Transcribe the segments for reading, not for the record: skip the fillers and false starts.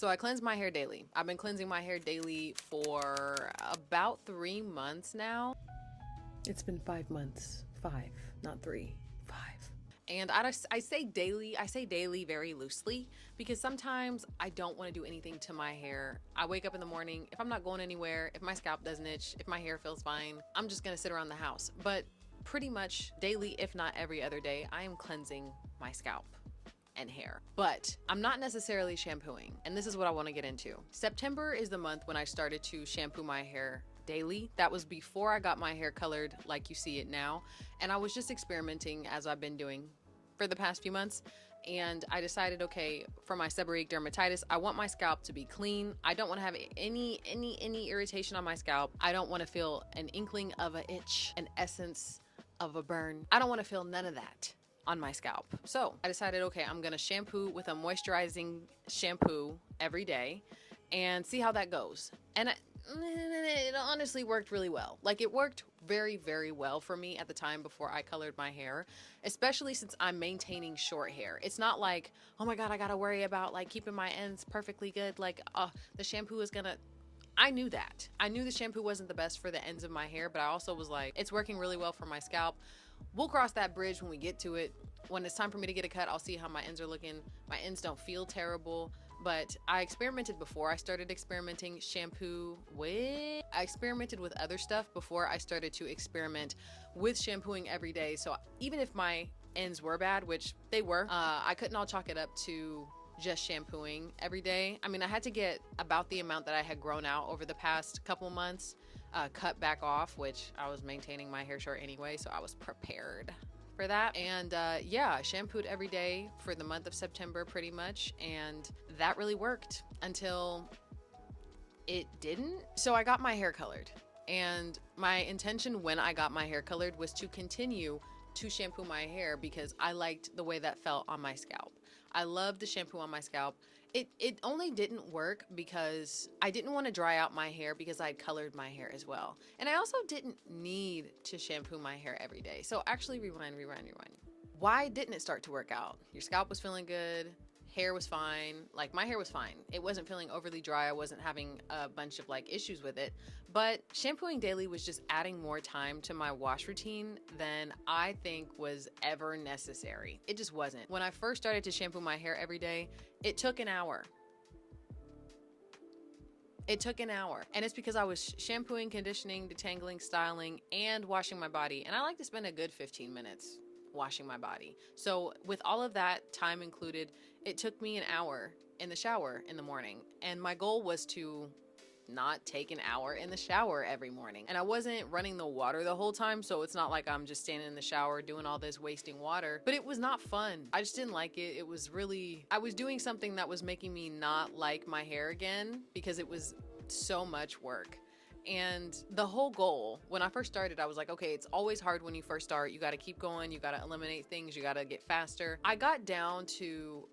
So I cleanse my hair daily. I've been cleansing my hair daily for about 3 months now. It's been 5 months. 5, not 3. 5. And I say daily very loosely because sometimes I don't want to do anything to my hair. I wake up in the morning, if I'm not going anywhere, if my scalp doesn't itch, if my hair feels fine, I'm just gonna sit around the house. But pretty much daily, if not every other day, I am cleansing my scalp and hair. But I'm not necessarily shampooing, and this is what I want to get into. September is the month when I started to shampoo my hair daily. That was before I got my hair colored like you see it now, and I was just experimenting as I've been doing for the past few months. And I decided, okay, for my seborrheic dermatitis, I want my scalp to be clean. I don't want to have any irritation on my scalp. I don't want to feel an inkling of an itch, an essence of a burn. I don't want to feel none of that on my scalp. So I decided, okay, I'm gonna shampoo with a moisturizing shampoo every day and see how that goes. And it honestly worked really well. Like, it worked very well for me at the time before I colored my hair, especially since I'm maintaining short hair. It's not like, oh my God, I gotta worry about like keeping my ends perfectly good. Like, the shampoo is gonna, I knew that. I knew the shampoo wasn't the best for the ends of my hair, but I also was like, it's working really well for my scalp. We'll cross that bridge when we get to it. When it's time for me to get a cut, I'll see how my ends are looking. My ends don't feel terrible, but I experimented before I started experimenting shampoo with. I experimented with other stuff before I started to experiment with shampooing every day. So even if my ends were bad, which they were, I couldn't all chalk it up to just shampooing every day. I mean, I had to get about the amount that I had grown out over the past couple months cut back off, which I was maintaining my hair short anyway, so I was prepared for that. And yeah, I shampooed every day for the month of September pretty much, and that really worked until it didn't. So I got my hair colored, and my intention when I got my hair colored was to continue to shampoo my hair because I liked the way that felt on my scalp. I loved the shampoo on my scalp. It only didn't work because I didn't want to dry out my hair because I had colored my hair as well. And I also didn't need to shampoo my hair every day. So actually, rewind. Why didn't it start to work out? Your scalp was feeling good. Hair was fine. Like, my hair was fine. It wasn't feeling overly dry. I wasn't having a bunch of like issues with it. But shampooing daily was just adding more time to my wash routine than I think was ever necessary. It just wasn't. When I first started to shampoo my hair every day, it took an hour. It took an hour. And it's because I was shampooing, conditioning, detangling, styling, and washing my body. And I like to spend a good 15 minutes washing my body. So with all of that time included, it took me an hour in the shower in the morning. And my goal was to not take an hour in the shower every morning. And I wasn't running the water the whole time, so it's not like I'm just standing in the shower doing all this wasting water. But it was not fun. I just didn't like it. It was really, I was doing something that was making me not like my hair again because it was so much work. And the whole goal, when I first started, I was like, okay, it's always hard when you first start. You got to keep going. You got to eliminate things. You got to get faster. I got down to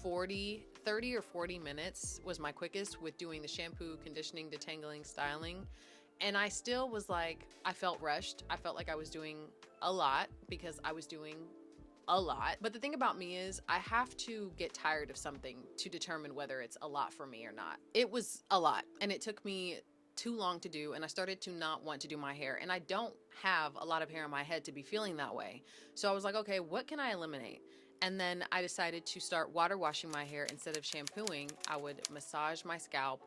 30 or 40 minutes was my quickest with doing the shampoo, conditioning, detangling, styling. And I still was like, I felt rushed. I felt like I was doing a lot because I was doing a lot. But the thing about me is I have to get tired of something to determine whether it's a lot for me or not. It was a lot, and it took me too long to do, and I started to not want to do my hair. And I don't have a lot of hair on my head to be feeling that way. So I was like, okay, what can I eliminate? And then I decided to start water washing my hair instead of shampooing. I would massage my scalp,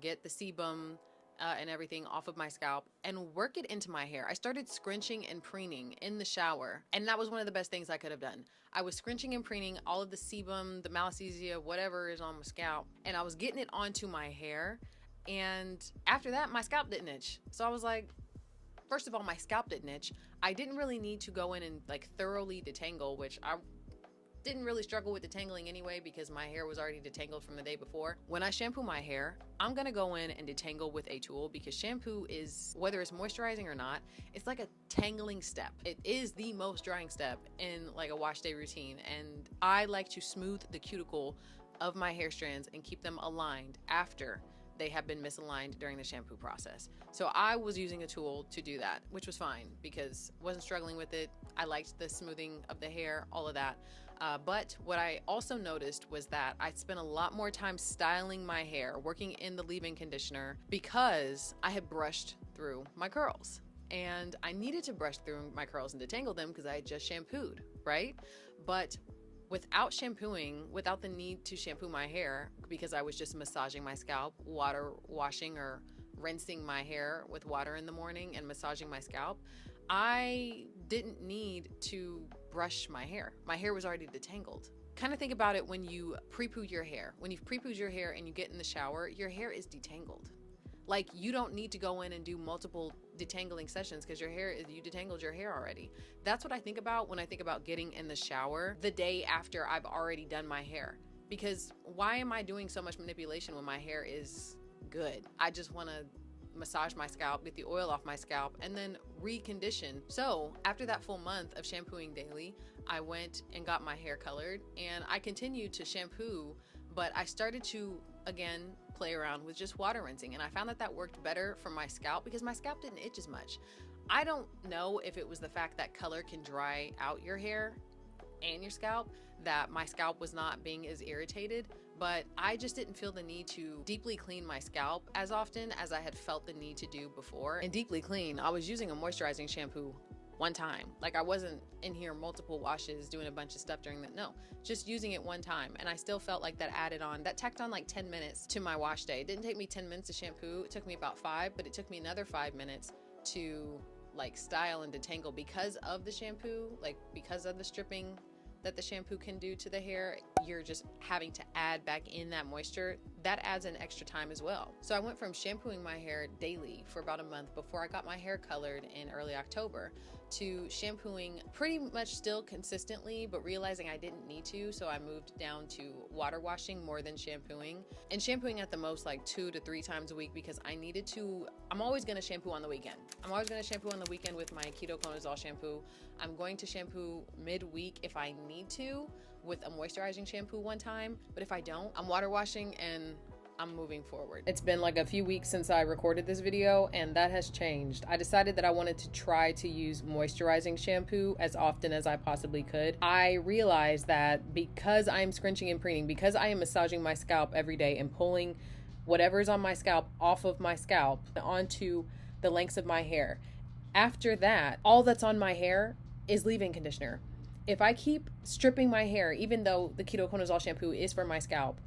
get the sebum and everything off of my scalp and work it into my hair. I started scrunching and preening in the shower, and that was one of the best things I could have done. I was scrunching and preening all of the sebum, the malassezia, whatever is on my scalp, and I was getting it onto my hair. And after that, my scalp didn't itch. So I was like, first of all, my scalp didn't itch. I didn't really need to go in and like thoroughly detangle, which I didn't really struggle with detangling anyway because my hair was already detangled from the day before. When I shampoo my hair, I'm gonna go in and detangle with a tool because shampoo is, whether it's moisturizing or not, it's like a tangling step. It is the most drying step in like a wash day routine, and I like to smooth the cuticle of my hair strands and keep them aligned after they have been misaligned during the shampoo process. So I was using a tool to do that, which was fine because I wasn't struggling with it. I liked the smoothing of the hair, all of that. But what I also noticed was that I spent a lot more time styling my hair, working in the leave-in conditioner, because I had brushed through my curls. And I needed to brush through my curls and detangle them because I had just shampooed, right? But without shampooing, without the need to shampoo my hair, because I was just massaging my scalp, water washing or rinsing my hair with water in the morning and massaging my scalp, I didn't need to brush my hair. My hair was already detangled. Kind of think about it when you pre-poo your hair. When you've pre-pooed your hair and you get in the shower, your hair is detangled. Like, you don't need to go in and do multiple detangling sessions because you detangled your hair already. That's what I think about when I think about getting in the shower the day after I've already done my hair. Because why am I doing so much manipulation when my hair is good? I just want to massage my scalp, get the oil off my scalp, and then recondition. So after that full month of shampooing daily, I went and got my hair colored, and I continued to shampoo, but I started to, again, play around with just water rinsing, and I found that worked better for my scalp because my scalp didn't itch as much. I don't know if it was the fact that color can dry out your hair and your scalp, that my scalp was not being as irritated, but I just didn't feel the need to deeply clean my scalp as often as I had felt the need to do before. And deeply clean, I was using a moisturizing shampoo one time. Like, I wasn't in here multiple washes doing a bunch of stuff during that. No, just using it one time. And I still felt like that tacked on like 10 minutes to my wash day. It didn't take me 10 minutes to shampoo. It took me about 5, but it took me another 5 minutes to like style and detangle because of the shampoo, like because of the stripping that the shampoo can do to the hair. You're just having to add back in that moisture. That adds an extra time as well. So I went from shampooing my hair daily for about a month before I got my hair colored in early October to shampooing pretty much still consistently, but realizing I didn't need to. So I moved down to water washing more than shampooing, and shampooing at the most like 2 to 3 times a week because I'm always going to shampoo on the weekend. I'm always going to shampoo on the weekend with my ketoconazole shampoo. I'm going to shampoo midweek if I need to with a moisturizing shampoo one time, but if I don't, I'm water washing and I'm moving forward. It's been like a few weeks since I recorded this video, and that has changed. I decided that I wanted to try to use moisturizing shampoo as often as I possibly could. I realized that because I'm scrunching and preening, because I am massaging my scalp every day and pulling whatever's on my scalp off of my scalp onto the lengths of my hair, after that, all that's on my hair is leave-in conditioner. If I keep stripping my hair, even though the ketoconazole shampoo is for my scalp,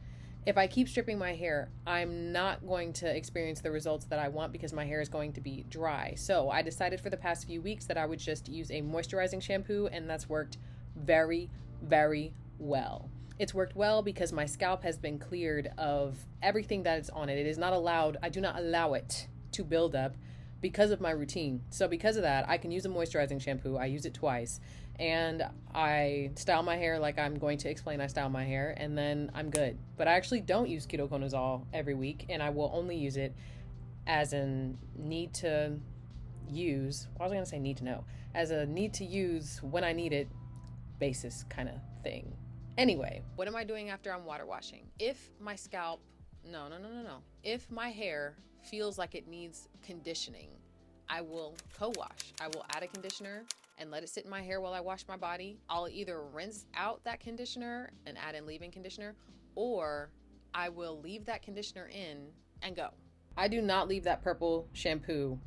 if I keep stripping my hair, I'm not going to experience the results that I want because my hair is going to be dry. So I decided for the past few weeks that I would just use a moisturizing shampoo, and that's worked very, very well. It's worked well because my scalp has been cleared of everything that is on it. It is not allowed, I do not allow it to build up because of my routine. So because of that, I can use a moisturizing shampoo. I use it twice, and I style my hair like I'm going to explain I style my hair, and then I'm good. But I actually don't use ketoconazole every week, and I will only use it as a need to use, what was I going to say need to know, as a need to use when I need it basis kind of thing. Anyway, what am I doing after I'm water washing? If my scalp, no. If my hair feels like it needs conditioning, I will co-wash. I will add a conditioner and let it sit in my hair while I wash my body. I'll either rinse out that conditioner and add in leave-in conditioner, or I will leave that conditioner in and go. I do not leave that purple shampoo,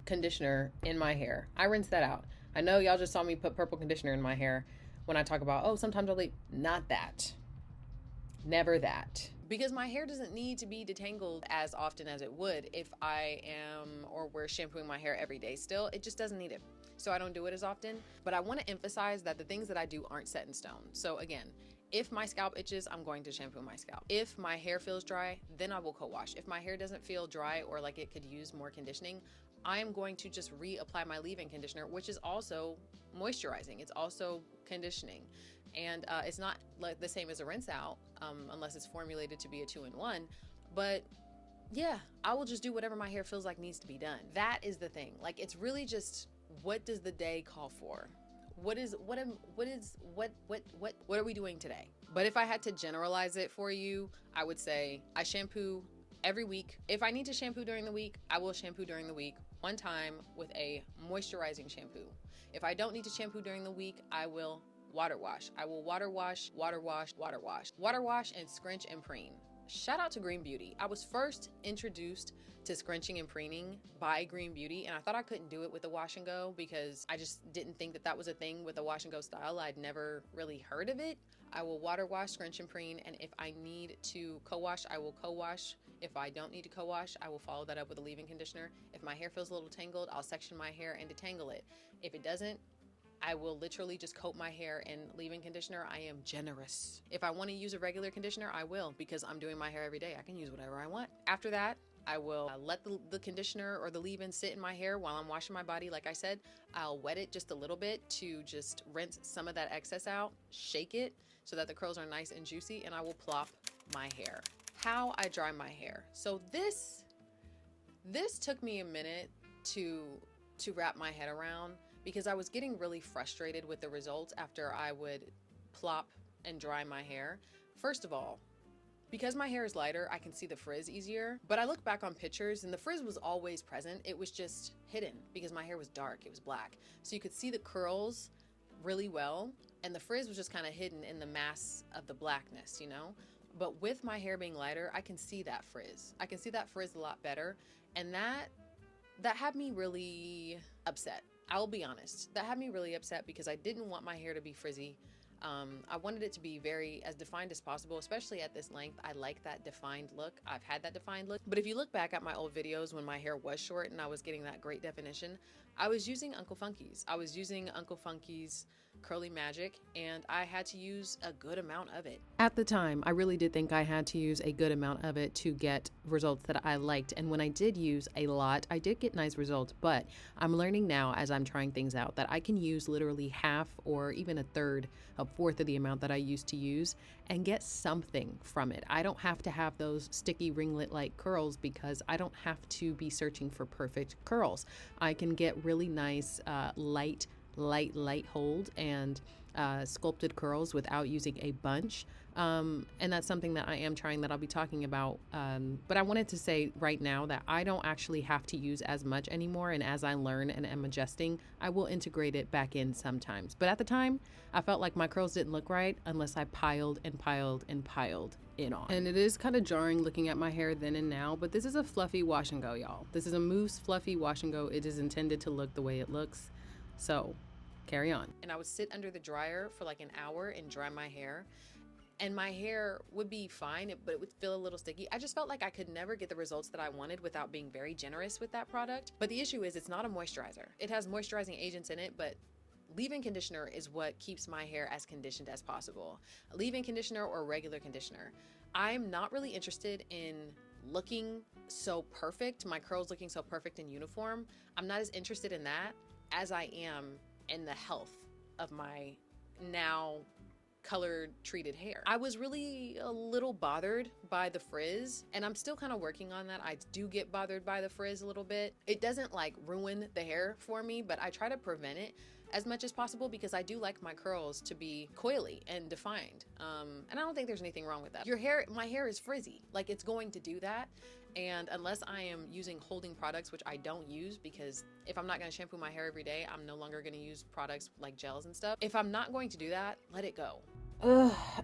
conditioner in my hair. I rinse that out. I know y'all just saw me put purple conditioner in my hair when I talk about, sometimes I'll leave. Not that. Never that. Because my hair doesn't need to be detangled as often as it would if I am or we're shampooing my hair every day still. It just doesn't need it. So I don't do it as often. But I want to emphasize that the things that I do aren't set in stone. So again, if my scalp itches, I'm going to shampoo my scalp. If my hair feels dry, then I will co-wash. If my hair doesn't feel dry or like it could use more conditioning, I am going to just reapply my leave-in conditioner, which is also moisturizing. It's also conditioning. And it's not like the same as a rinse out unless it's formulated to be a 2-in-1. But yeah, I will just do whatever my hair feels like needs to be done. That is the thing. Like, it's really just, what does the day call for? What are we doing today? But if I had to generalize it for you, I would say I shampoo every week. If I need to shampoo during the week, I will shampoo during the week one time with a moisturizing shampoo. If I don't need to shampoo during the week, I will water wash. I will water wash, water wash, water wash. Water wash and Scritch and Preen. Shout out to Green Beauty. I was first introduced to scrunching and preening by Green Beauty, and I thought I couldn't do it with the wash and go because I just didn't think that that was a thing with the wash and go style. I'd never really heard of it. I will water wash, scrunch and preen, and if I need to co-wash, I will co-wash. If I don't need to co-wash, I will follow that up with a leave-in conditioner. If my hair feels a little tangled, I'll section my hair and detangle it. If it doesn't, I will literally just coat my hair in leave-in conditioner. I am generous. If I want to use a regular conditioner, I will, because I'm doing my hair every day. I can use whatever I want. After that, I will let the conditioner or the leave-in sit in my hair while I'm washing my body. Like I said, I'll wet it just a little bit to just rinse some of that excess out, shake it so that the curls are nice and juicy, and I will plop my hair. How I dry my hair. So this took me a minute to wrap my head around, because I was getting really frustrated with the results after I would plop and dry my hair. First of all, because my hair is lighter, I can see the frizz easier, but I look back on pictures and the frizz was always present. It was just hidden because my hair was dark, it was black. So you could see the curls really well, and the frizz was just kind of hidden in the mass of the blackness, you know? But with my hair being lighter, I can see that frizz. I can see that frizz a lot better, and that had me really upset. I'll be honest, that had me really upset because I didn't want my hair to be frizzy. I wanted it to be very as defined as possible, especially at this length. I like that defined look. I've had that defined look. But if you look back at my old videos when my hair was short and I was getting that great definition, I was using Uncle Funky's. I was using Uncle Funky's Curly Magic, and I had to use a good amount of it. At the time, I really did think I had to use a good amount of it to get results that I liked. And when I did use a lot, I did get nice results, but I'm learning now as I'm trying things out that I can use literally half or even a fourth of the amount that I used to use and get something from it. I don't have to have those sticky ringlet-like curls because I don't have to be searching for perfect curls. I can get really nice, light hold and sculpted curls without using a bunch. And that's something that I am trying, that I'll be talking about. But I wanted to say right now that I don't actually have to use as much anymore. And as I learn and am adjusting, I will integrate it back in sometimes. But at the time, I felt like my curls didn't look right unless I piled and piled and piled it on. And it is kind of jarring looking at my hair then and now, but this is a fluffy wash and go, y'all. This is a mousse fluffy wash and go. It is intended to look the way it looks. So carry on. And I would sit under the dryer for like an hour and dry my hair. And my hair would be fine, but it would feel a little sticky. I just felt like I could never get the results that I wanted without being very generous with that product. But the issue is it's not a moisturizer. It has moisturizing agents in it, but leave-in conditioner is what keeps my hair as conditioned as possible. Leave-in conditioner or regular conditioner. I'm not really interested in looking so perfect, my curls looking so perfect in uniform. I'm not as interested in that as I am in the health of my now colored treated hair. I was really a little bothered by the frizz, and I'm still kind of working on that. I do get bothered by the frizz a little bit. It doesn't like ruin the hair for me, but I try to prevent it as much as possible because I do like my curls to be coily and defined. And I don't think there's anything wrong with that. My hair is frizzy, like it's going to do that. And unless I am using holding products, which I don't use, because if I'm not going to shampoo my hair every day, I'm no longer going to use products like gels and stuff. If I'm not going to do that, let it go.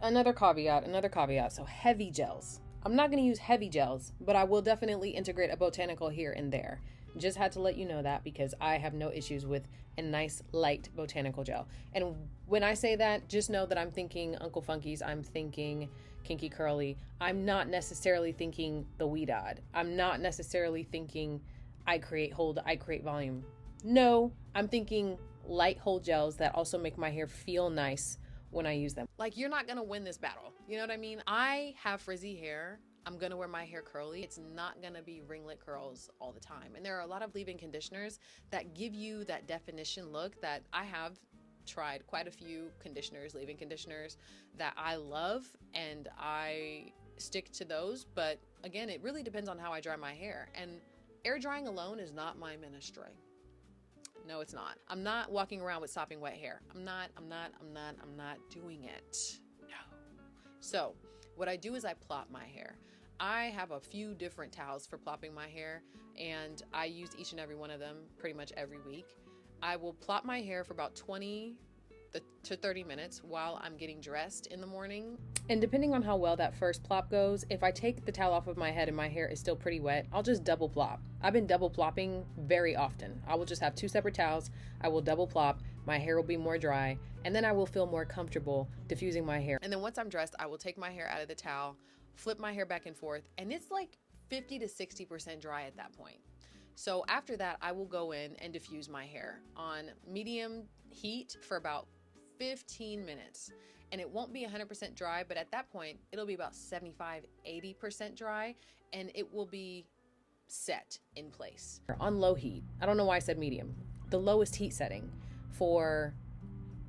Another caveat. So heavy gels. I'm not going to use heavy gels, but I will definitely integrate a botanical here and there. Just had to let you know that because I have no issues with a nice light botanical gel. And when I say that, just know that I'm thinking Uncle Funky's, I'm thinking Kinky Curly. I'm not necessarily thinking the Weedod. I'm not necessarily thinking I create hold, I create volume. No, I'm thinking light hold gels that also make my hair feel nice when I use them. Like, you're not gonna win this battle. You know what I mean? I have frizzy hair. I'm gonna wear my hair curly. It's not gonna be ringlet curls all the time. And there are a lot of leave-in conditioners that give you that definition look that I have tried quite a few conditioners, leave-in conditioners that I love, and I stick to those. But again, it really depends on how I dry my hair. And air drying alone is not my ministry. No, it's not. I'm not walking around with sopping wet hair. I'm not doing it. No. So what I do is I plop my hair. I have a few different towels for plopping my hair, and I use each and every one of them pretty much every week. I will plop my hair for about 20 to 30 minutes while I'm getting dressed in the morning. And depending on how well that first plop goes, if I take the towel off of my head and my hair is still pretty wet, I'll just double plop. I've been double plopping very often. I will just have 2 separate towels. I will double plop. My hair will be more dry, and then I will feel more comfortable diffusing my hair. And then once I'm dressed, I will take my hair out of the towel, flip my hair back and forth, and it's like 50 to 60% dry at that point. So after that, I will go in and diffuse my hair on medium heat for about 15 minutes. And it won't be 100% dry, but at that point, it'll be about 75-80% dry, and it will be set in place. On low heat, I don't know why I said medium, the lowest heat setting for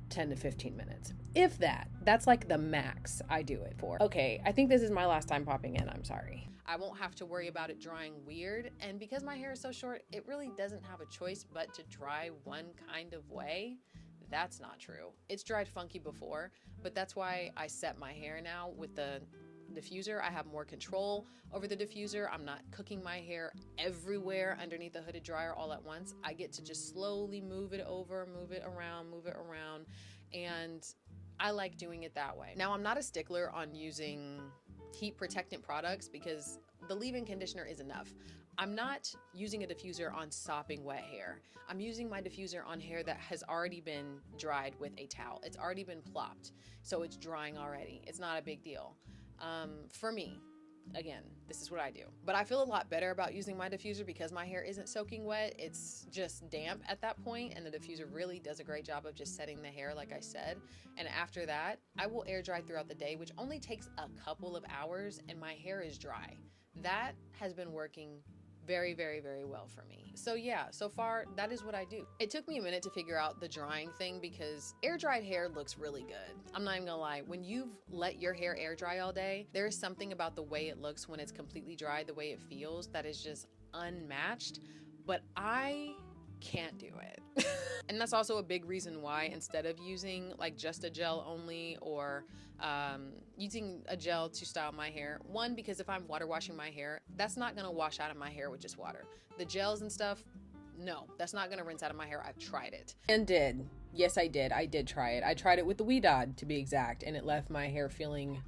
10 to 15 minutes. If that's like the max I do it for. Okay, I think this is my last time popping in, I'm sorry. I won't have to worry about it drying weird, and because my hair is so short, it really doesn't have a choice but to dry one kind of way. That's not true. It's dried funky before, but that's why I set my hair now with the diffuser. I have more control over the diffuser. I'm not cooking my hair everywhere underneath the hooded dryer all at once. I get to just slowly move it over, move it around, and I like doing it that way. Now, I'm not a stickler on using heat protectant products because the leave-in conditioner is enough. I'm not using a diffuser on sopping wet hair. I'm using my diffuser on hair that has already been dried with a towel. It's already been plopped, so it's drying already. It's not a big deal. For me, again, this is what I do. But I feel a lot better about using my diffuser because my hair isn't soaking wet. It's just damp at that point, and the diffuser really does a great job of just setting the hair, like I said. And after that, I will air dry throughout the day, which only takes a couple of hours, and my hair is dry. That has been working very, very, very well for me. So yeah, so far that is what I do. It took me a minute to figure out the drying thing because air dried hair looks really good. I'm not even gonna lie, when you've let your hair air dry all day, there is something about the way it looks when it's completely dry, the way it feels, that is just unmatched. But I can't do it. And that's also a big reason why instead of using like just a gel only or using a gel to style my hair, one, because if I'm water washing my hair, that's not gonna wash out of my hair with just water. The gels and stuff, no, that's not gonna rinse out of my hair. I've tried it. And did. Yes, I did. I did try it. I tried it with the Wee Dod, to be exact, and it left my hair feeling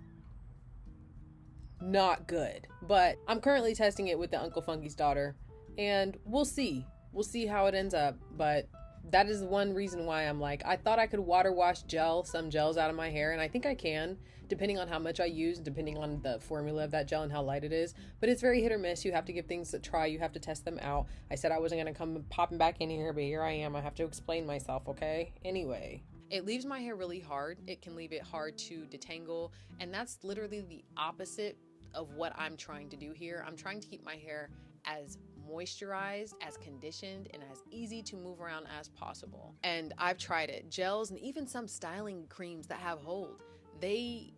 not good. But I'm currently testing it with the Uncle Funky's daughter, and we'll see. We'll see how it ends up, but that is one reason why I'm like, I thought I could water wash some gels out of my hair, and I think I can, depending on how much I use, depending on the formula of that gel and how light it is. But it's very hit or miss. You have to give things a try. You have to test them out. I said I wasn't going to come popping back in here, but here I am. I have to explain myself, okay? Anyway. It leaves my hair really hard. It can leave it hard to detangle, and that's literally the opposite of what I'm trying to do here. I'm trying to keep my hair as moisturized, as conditioned, and as easy to move around as possible. And I've tried it. Gels and even some styling creams that have hold, they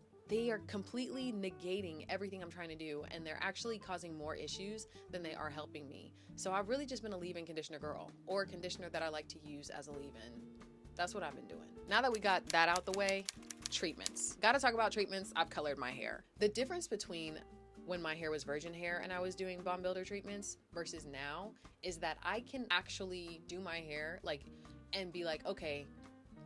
are completely negating everything I'm trying to do, and they're actually causing more issues than they are helping me. So I've really just been a leave-in conditioner girl, or a conditioner that I like to use as a leave-in. That's what I've been doing. Now that we got that out the way, treatments. Gotta talk about treatments. I've colored my hair. The difference between when my hair was virgin hair and I was doing Bomb Builder treatments versus now is that I can actually do my hair and be like, okay,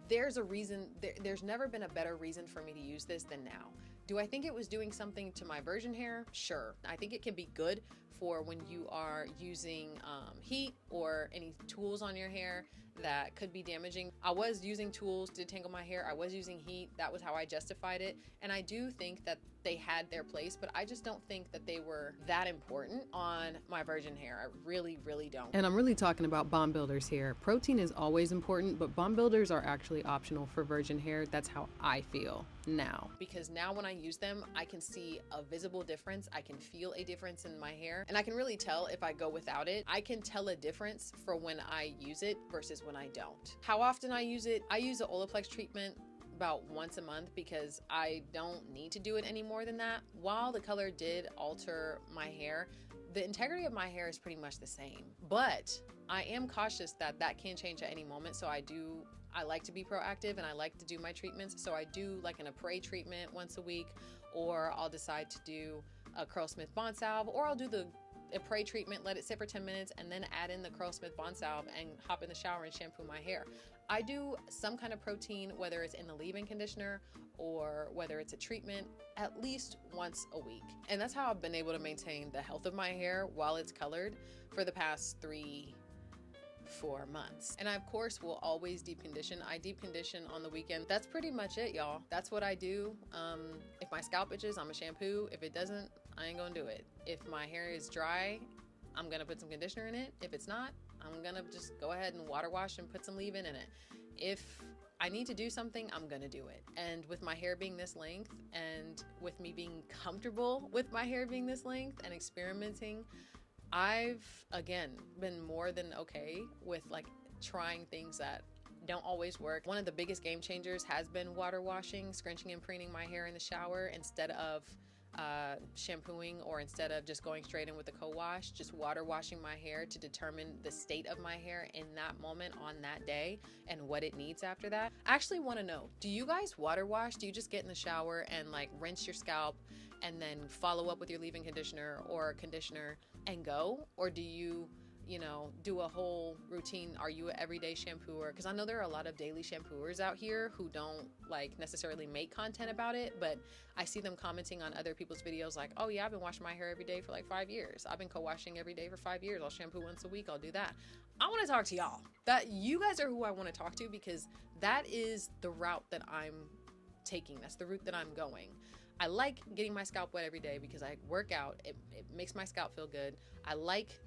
there's a reason, there's never been a better reason for me to use this than now. Do I think it was doing something to my virgin hair? Sure. I think it can be good for when you are using heat or any tools on your hair that could be damaging. I was using tools to detangle my hair. I was using heat. That was how I justified it. And I do think that they had their place, but I just don't think that they were that important on my virgin hair. I really, really don't. And I'm really talking about Bomb Builders here. Protein is always important, but Bomb Builders are actually optional for virgin hair. That's how I feel now. Because now when I use them, I can see a visible difference. I can feel a difference in my hair, and I can really tell if I go without it. I can tell a difference for when I use it versus when I don't. How often I use it? I use the Olaplex treatment about once a month because I don't need to do it any more than that. While the color did alter my hair, the integrity of my hair is pretty much the same. But I am cautious that that can change at any moment. So I like to be proactive and I like to do my treatments. So I do like an Preen treatment once a week, or I'll decide to do a Curlsmith Bond Salve, or I'll do the a spray treatment, let it sit for 10 minutes, and then add in the Curlsmith Bond Salve and hop in the shower and shampoo my hair. I do some kind of protein, whether it's in the leave-in conditioner or whether it's a treatment, at least once a week. And that's how I've been able to maintain the health of my hair while it's colored for the past 4 months. And I, of course, will always deep condition. I deep condition on the weekend. That's pretty much it, y'all. That's what I do. If my scalp itches, I'm a shampoo. If it doesn't, I ain't gonna do it. If my hair is dry, I'm gonna put some conditioner in it. If it's not, I'm gonna just go ahead and water wash and put some leave-in in it. If I need to do something, I'm gonna do it. And with my hair being this length, and with me being comfortable with my hair being this length and experimenting, I've, again, been more than okay with like trying things that don't always work. One of the biggest game changers has been water washing, scrunching and preening my hair in the shower instead of shampooing, or instead of just going straight in with the co-wash, just water washing my hair to determine the state of my hair in that moment on that day and what it needs after that. I actually want to know, do you guys water wash? Do you just get in the shower and like rinse your scalp and then follow up with your leave-in conditioner or conditioner and go? Or do you do a whole routine? Are you an everyday shampooer? Because I know there are a lot of daily shampooers out here who don't like necessarily make content about it, but I see them commenting on other people's videos like, oh yeah, I've been washing my hair every day for like 5 years. I've been co-washing every day for 5 years. I'll shampoo once a week. I'll do that. I want to talk to y'all. That you guys are who I want to talk to, because that is the route that I'm taking. That's the route that I'm going. I like getting my scalp wet every day because I work out. It makes my scalp feel good. I like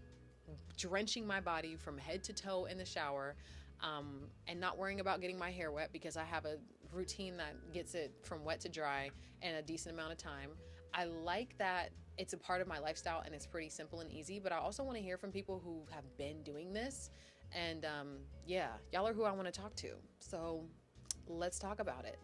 drenching my body from head to toe in the shower, and not worrying about getting my hair wet because I have a routine that gets it from wet to dry in a decent amount of time. I like that it's a part of my lifestyle and it's pretty simple and easy, but I also want to hear from people who have been doing this. And yeah, y'all are who I want to talk to. So let's talk about it.